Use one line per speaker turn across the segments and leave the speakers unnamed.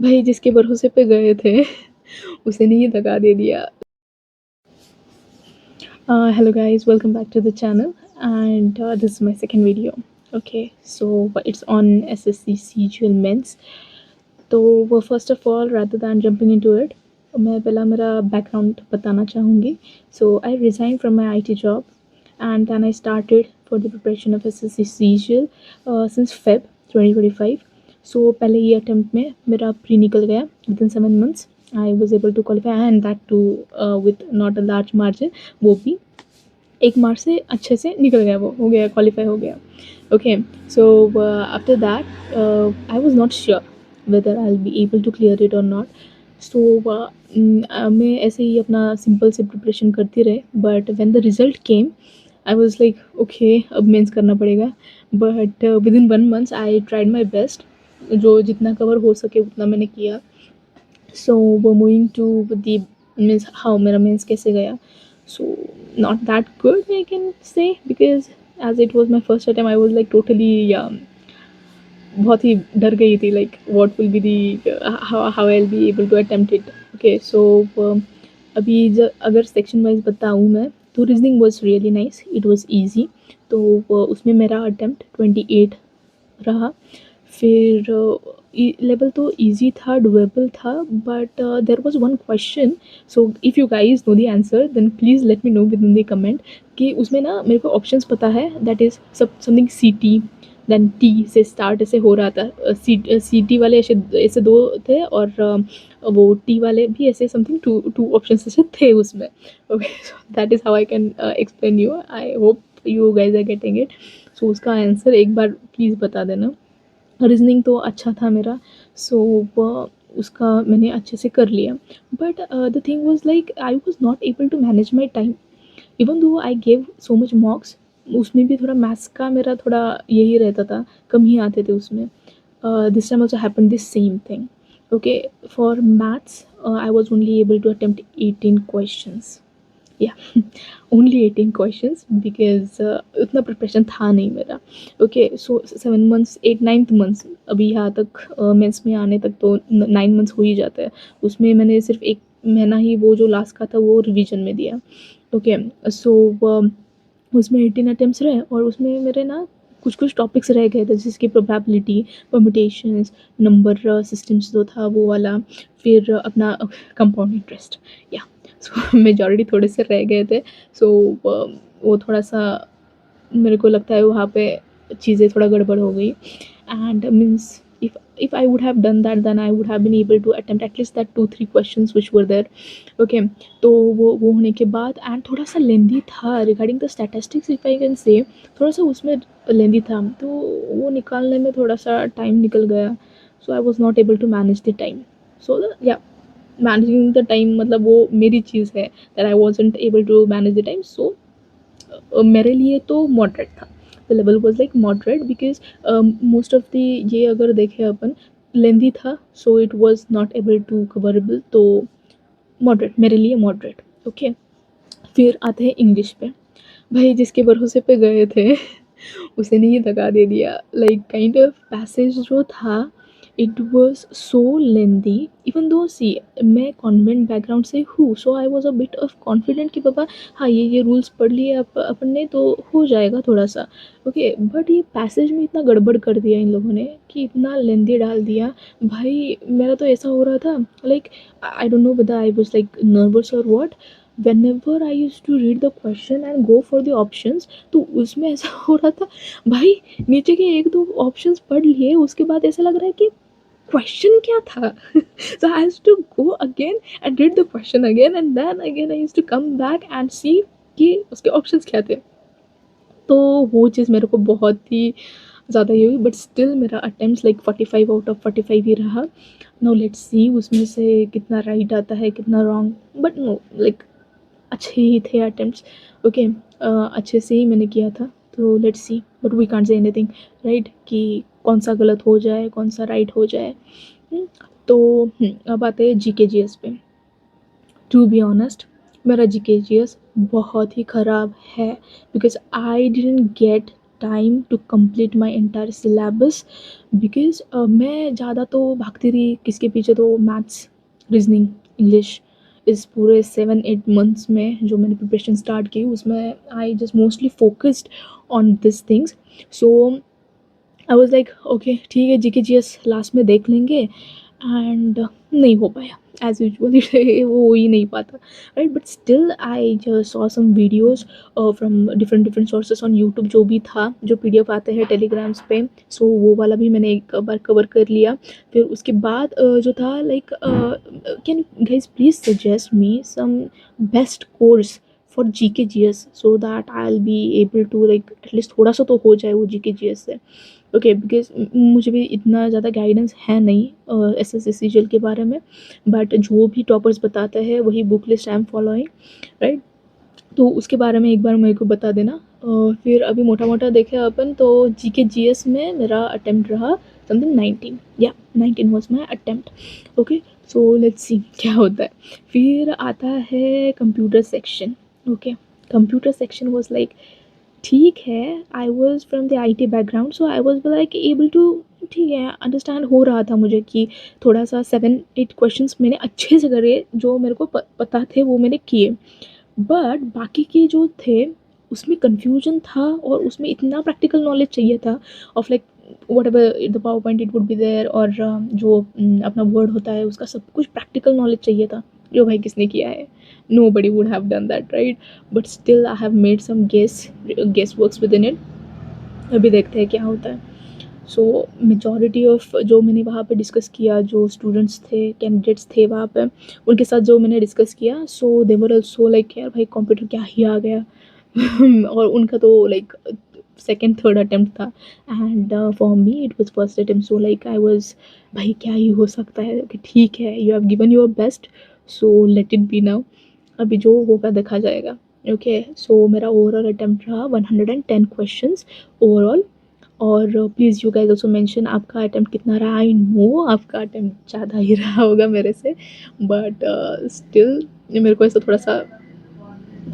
भाई जिसके भरोसे पे गए थे उसे नहीं धक्का दे दिया। Hello guys, welcome back to the channel, and this is my second video. Okay, so but it's on SSC CGL Men's. तो वो first of all rather than jumping into it, मैं पहला मेरा बैकग्राउंड बताना चाहूँगी. So I resigned from my IT job and then I started for the preparation of SSC CGL since Feb 2025. So पहले ये attempt में मेरा प्री निकल गया. Within 7 months I was able to qualify, and that too with not a large margin. वो भी 1 मार्च से अच्छे से निकल गया, वो हो गया, क्वालिफाई हो गया. Okay, so after that I was not sure whether I will be able to clear it और नॉट. सो मैं ऐसे ही अपना सिंपल से प्रिपरेशन करती रही, but when the result came I was like okay, अब मेंस करना पड़ेगा. But within 1 month I tried my best. जो जितना कवर हो सके उतना मैंने किया. सो वो moving to the means how मेरा मीन्स कैसे गया. सो not that good, I can say, because as it was my first attempt I was like totally बहुत ही डर गई थी, like what will be the how I'll be able to attempt it. Okay, so अभी अगर section wise बताऊँ मैं, तो reasoning was really nice, it was easy. तो उसमें मेरा अटेम्प्ट 28 रहा. फिर लेवल तो इजी था, डुएबल था, but there was one question. So if you guys know the answer then please let me know within the comment कि उसमें ना मेरे को ऑप्शंस पता है, that is something CT, then T से स्टार्ट ऐसे हो रहा था. CT वाले ऐसे ऐसे 2 थे, और वो टी वाले भी ऐसे समथिंग टू ऑप्शंस ऐसे थे उसमें. Okay, so that is how I can explain you. I hope you guys are getting it. So उसका आंसर एक बार प्लीज़ बता देना. रीजनिंग तो अच्छा था मेरा, सो उसका मैंने अच्छे से कर लिया. But the thing was like I was not able to manage my time, even though I gave so much मॉक्स. उसमें भी थोड़ा मैथ्स का मेरा थोड़ा यही रहता था, कम ही आते थे उसमें. This time also happen this same thing. Okay, for maths I was only able to attempt 18 questions. या ओनली 18 क्वेश्चंस, बिकॉज उतना प्रिपरेशन था नहीं मेरा. ओके, सो 7 मंथ्स 8 9 मंथ्स, अभी यहाँ तक मेंस में आने तक तो 9 मंथ्स हो ही जाता है. उसमें मैंने सिर्फ 1 महीना ही वो जो लास्ट का था वो रिवीजन में दिया. ओके, सो उसमें 18 अटेम्प्ट्स रहे, और उसमें मेरे ना कुछ कुछ टॉपिक्स रह गए थे, जिसकी प्रोबेबिलिटी, परम्यूटेशंस, नंबर सिस्टम्स जो था वो वाला, फिर अपना कंपाउंड इंटरेस्ट. या सो मेजॉरिटी थोड़े से रह गए थे. सो वो थोड़ा सा मेरे को लगता है वहाँ पे चीज़ें थोड़ा गड़बड़ हो गई. And means if I would have done that, then I would have been able to attempt at least that 2 3 questions which were there. Okay, तो वो होने के बाद, एंड थोड़ा सा लेंदी था regarding the statistics, if I can say, थोड़ा सा उसमें लेंदी था, तो वो निकालने में थोड़ा सा टाइम निकल गया. So I was not able to manage the time. So या मैनेजिंग द टाइम मतलब वो मेरी चीज़ है, that I wasn't able to manage the time. So मेरे लिए तो मॉडरेट था. The level was like moderate, because most of the ये अगर देखें अपन, लेंदी था, so it was not able to coverable. तो मॉडरेट, मेरे लिए मॉडरेट. ओके, फिर आते हैं इंग्लिश पे. भाई जिसके भरोसे पे गए थे उसे नहीं धक्का दे दिया. लाइक काइंड ऑफ पैसेज जो था, it was so lengthy. Even though see मैं कॉन्वेंट बैकग्राउंड से हूँ, so I was a bit of confident कि पापा हाँ ये रूल्स पढ़ लिए अपन ने तो हो जाएगा थोड़ा सा. ओके, बट ये पैसेज में इतना गड़बड़ कर दिया इन लोगों ने कि इतना लेंदी डाल दिया. भाई मेरा तो ऐसा हो रहा था, like I don't know whether I was like nervous और what. whenever I used to read the question and go for the options, तो उसमें ऐसा हो रहा था भाई, नीचे के 1 2 ऑप्शंस पढ़ लिए, उसके बाद ऐसा लग रहा है कि क्वेश्चन क्या था. So I used to go again and read the question again, and then again I used to come back and see कि उसके ऑप्शंस क्या थे. तो वो चीज़ मेरे को बहुत ही ज़्यादा ये हुई, बट स्टिल मेरा अटेम्प्ट्स लाइक 45 आउट ऑफ 45 ही रहा. नाउ लेट्स सी उसमें से कितना राइट आता है कितना रॉन्ग, बट नो लाइक अच्छे ही थे अटेम्प्ट्स. ओके, अच्छे से ही मैंने किया था. तो let's see, but we can't say anything right कि कौन सा गलत हो जाए कौन सा राइट हो जाए. तो अब आते हैं GK GS पे. टू बी ऑनेस्ट, मेरा GK GS बहुत ही ख़राब है, because I didn't get time to complete my entire syllabus because मैं ज़्यादा तो भागती रही किसके पीछे, तो मैथ्स, रीजनिंग, इंग्लिश, इस पूरे 7-8 मंथ्स में जो मैंने प्रिपरेशन स्टार्ट की उसमें I just mostly focused on this things. So I was like okay ठीक है जी के जी एस लास्ट में देख लेंगे एंड नहीं हो पाया एज यूजल. वो हो ही नहीं पाता right. But still I just saw some videos from different different sources on YouTube जो भी था, जो PDF आते हैं टेलीग्राम्स पे. सो वो वाला भी मैंने एक बार कवर कर लिया. फिर उसके बाद जो था like can guys please suggest me some best course for GK GS so that I'll be able to like at least थोड़ा सा तो हो जाए वो GK GS से. ओके बिकॉज मुझे भी इतना ज़्यादा गाइडेंस है नहीं SSC CGL के बारे में. बट जो भी टॉपर्स बताते हैं वही book list I am following right. तो उसके बारे में एक बार मेरे को बता देना. फिर अभी मोटा मोटा देखे अपन तो GK GS में मेरा अटेम्प्ट रहा समथिंग 19. या 19 was my attempt. Okay so let's see क्या होता है. फिर आता है computer section. Okay computer section was like ठीक है. I was from the IT background so I was like able to, ठीक है अंडरस्टैंड हो रहा था मुझे कि थोड़ा सा 7-8 क्वेश्चंस मैंने अच्छे से करे, जो मेरे को पता थे वो मैंने किए. बट बाकी के जो थे उसमें कन्फ्यूजन था और उसमें इतना प्रैक्टिकल नॉलेज चाहिए था of like whatever the power point it would be there. और जो अपना वर्ड होता है उसका सब कुछ प्रैक्टिकल नॉलेज चाहिए था जो भाई किसने किया है. Nobody would have done that right. But still I have made some guess works within it. अभी देखते हैं क्या होता है. सो मेजॉरिटी ऑफ जो मैंने वहाँ पे डिस्कस किया, जो स्टूडेंट्स थे, कैंडिडेट्स थे वहाँ पे, उनके साथ जो मैंने डिस्कस किया सो दे वर ऑल्सो लाइक यार भाई कंप्यूटर क्या ही आ गया. और उनका तो लाइक सेकेंड थर्ड अटेम्प्ट था and for me it was first attempt. So like I was भाई क्या ही हो सकता है. ओके ठीक है you have given your best so let it be now. अभी जो होगा देखा जाएगा. ओके सो मेरा ओवरऑल अटेम्प्ट रहा 110 क्वेश्चंस ओवरऑल. और please you guys also mention आपका अटेम्प्ट कितना रहा. आई नो आपका अटेम्प्ट ज़्यादा ही रहा होगा मेरे से बट स्टिल मेरे को ऐसा थोड़ा सा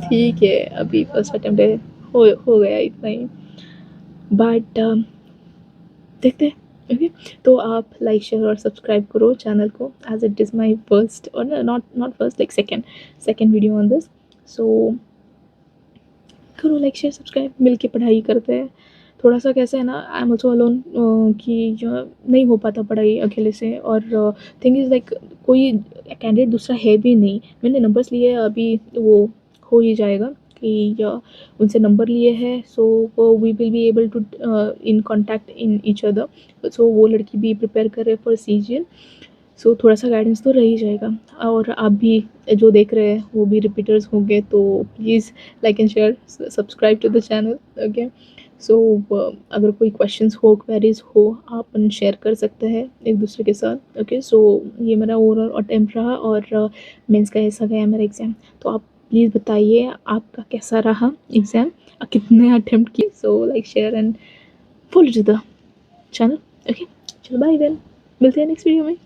ठीक है अभी फर्स्ट अटेम्प्ट है, हो गया इतना ही. बट देखते हैं. ओके तो आप लाइक शेयर और सब्सक्राइब करो चैनल को as it is my first और not first like second video on this. So करो लाइक शेयर सब्सक्राइब, मिल के पढ़ाई करते हैं. थोड़ा सा कैसे है ना आई एम ऑल्सो अलोन कि जो नहीं हो पाता पढ़ाई अकेले से. और थिंग इज़ लाइक कोई कैंडिडेट दूसरा है भी नहीं. मैंने नंबर्स लिए अभी वो हो ही जाएगा कि उनसे नंबर लिए हैं. So we will be able to in contact in each other. So वो लड़की भी प्रिपेयर कर रहे फॉर CGL. सो थोड़ा सा गाइडेंस तो रह ही जाएगा. और आप भी जो देख रहे हैं वो भी रिपीटर्स होंगे तो please like and share subscribe to the channel. Okay so अगर कोई क्वेश्चंस हो, क्वेरीज हो, आप शेयर कर सकते हैं एक दूसरे के साथ. ओके सो ये मेरा ओवरऑल अटेम्प्ट रहा और मेंस का ऐसा गया मेरा एग्ज़ाम. तो आप प्लीज़ बताइए आपका कैसा रहा एग्ज़ाम, कितने अटेम्प्ट किए. So like share and follow to the channel. Okay चलो बाय देन, मिलते हैं नेक्स्ट वीडियो में.